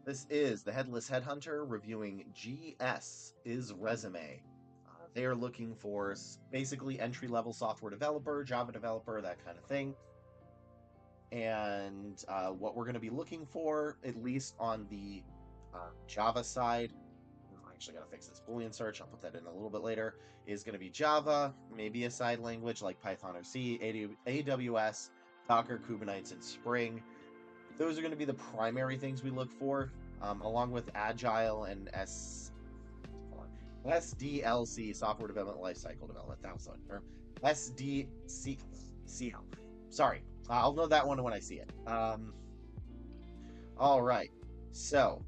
This is the Headless Headhunter reviewing GS is Resume. They are looking for basically entry level software developer, Java developer, that kind of thing. And what we're going to be looking for, at least on the Java side, I actually got to fix this Boolean search. I'll put that in a little bit later. Is going to be Java, maybe a side language like Python or C, AWS, Docker, Kubernetes, and Spring. Those are going to be the primary things we look for, along with Agile and SDLC, Software Development Lifecycle Development. That was one. Or SDC. Sorry, I'll know that one when I see it. All right. So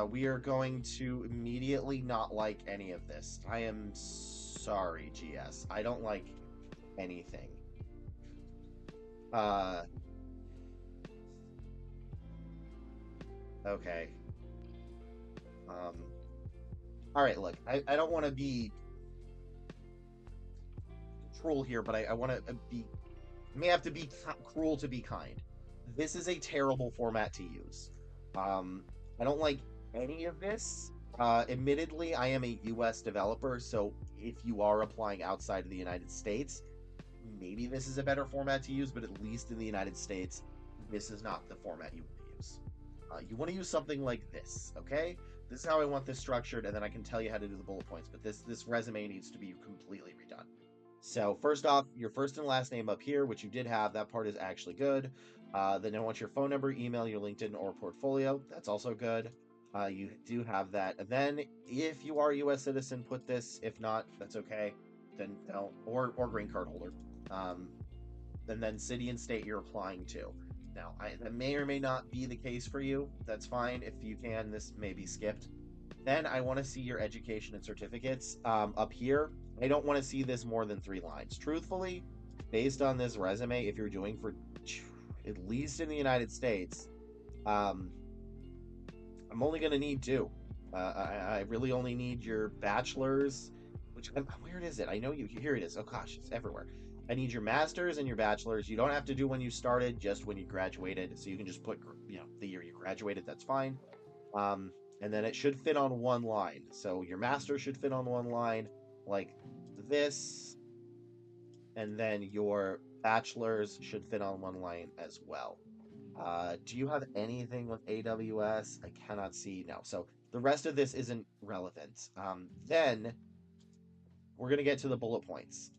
we are going to immediately not like any of this. I am sorry, GS. I don't like anything. Okay. All right, look, I don't want to be cruel here, but I want to be, may have to be cruel to be kind. This is a terrible format to use. I don't like any of this. Admittedly, I am a US developer, so if you are applying outside of the United States, maybe this is a better format to use, but at least in the United States, this is not the format you want to use. You want to use something like this, okay? This is how I want this structured, and then I can tell you how to do the bullet points, but this resume needs to be completely redone. So first off, your first and last name up here, which you did have, that part is actually good. Then I want your phone number, email, your LinkedIn or portfolio. That's also good. You do have that. And then if you are a U.S. citizen, put this. If not, that's okay. Then don't. Or green card holder. And then city and state you're applying to. Now, that may or may not be the case for you. That's fine. If you can, this may be skipped. Then I want to see your education and certificates up here. I don't want to see this more than 3 lines. Truthfully, based on this resume, if you're doing for at least in the United States, I'm only going to need 2. I really only need your bachelor's, which, where is it? I know you, here it is. Oh gosh, it's everywhere. I need your master's and your bachelor's. You don't have to do when you started, just when you graduated. So you can just put, the year you graduated. That's fine. And then it should fit on one line. So your master should fit on one line like this. And then your bachelor's should fit on one line as well. Do you have anything with AWS? I cannot see. No. So the rest of this isn't relevant. Then we're going to get to the bullet points.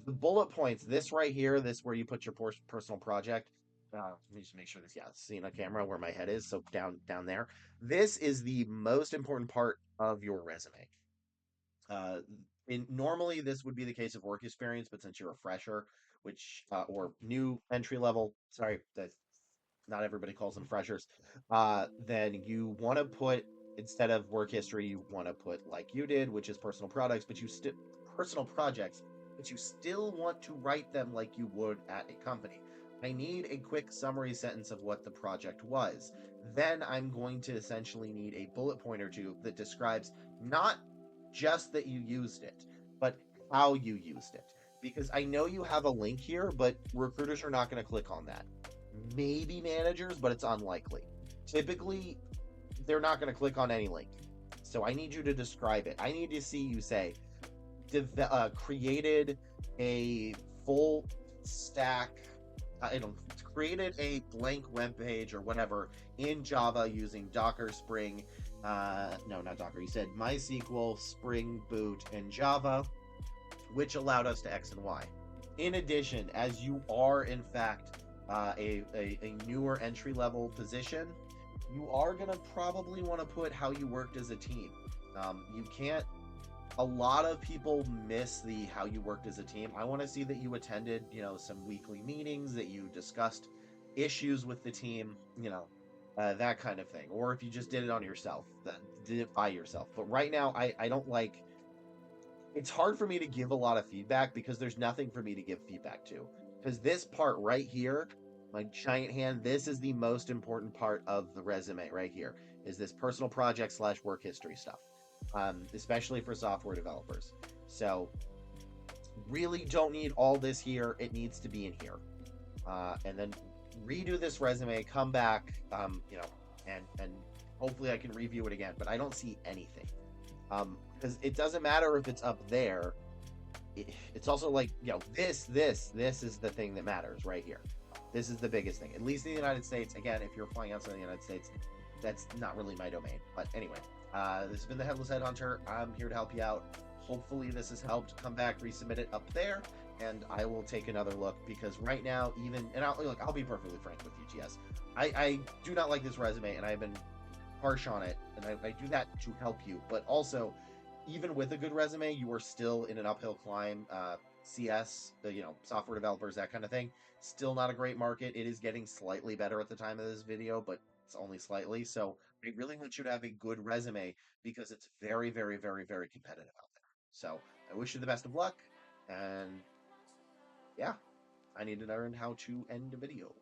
The bullet points, this right here, this where you put your personal project. Let me just make sure this, seeing on camera where my head is. So down there. This is the most important part of your resume. Normally this would be the case of work experience, but since you're a fresher, which or new entry level, sorry, that not everybody calls them freshers, then you want to put, instead of work history, you want to put like you did, which is personal products, but you still personal projects, but you still want to write them like you would at a company. I need a quick summary sentence of what the project was. Then I'm going to essentially need a bullet point or two that describes not just that you used it, but how you used it. Because I know you have a link here, but recruiters are not going to click on that. Maybe managers, but it's unlikely. Typically, they're not going to click on any link. So I need you to describe it. I need to see you say, created a full stack, created a blank web page or whatever in Java using Docker, Spring, no, not Docker. You said MySQL, Spring Boot, and Java, which allowed us to X and Y. In addition, as you are in fact a newer entry level position, you are going to probably want to put how you worked as a team. You can't, a lot of people miss the how you worked as a team. I want to see that you attended, some weekly meetings, that you discussed issues with the team, that kind of thing. Or if you just did it on yourself, then did it by yourself. But right now, I don't like, it's hard for me to give a lot of feedback because there's nothing for me to give feedback to. Because this part right here, my giant hand, this is the most important part of the resume right here, is this personal project / work history stuff, especially for software developers. So really don't need all this here. It needs to be in here. And then redo this resume, come back, and Hopefully, I can review it again, but I don't see anything. Because it doesn't matter if it's up there. It's also like, this is the thing that matters right here. This is the biggest thing. At least in the United States. Again, if you're flying outside the United States, that's not really my domain. But anyway, this has been the Headless Headhunter. I'm here to help you out. Hopefully, this has helped. Come back, resubmit it up there, and I will take another look because right now, I'll be perfectly frank with you, GS. I do not like this resume, and I've been harsh on it, and I do that to help you. But also, even with a good resume, you are still in an uphill climb. CS, software developers, that kind of thing, still not a great market. It is getting slightly better at the time of this video, but it's only slightly. So I really want you to have a good resume because it's very, very, very, very competitive out there. So I wish you the best of luck, and yeah, I need to learn how to end a video.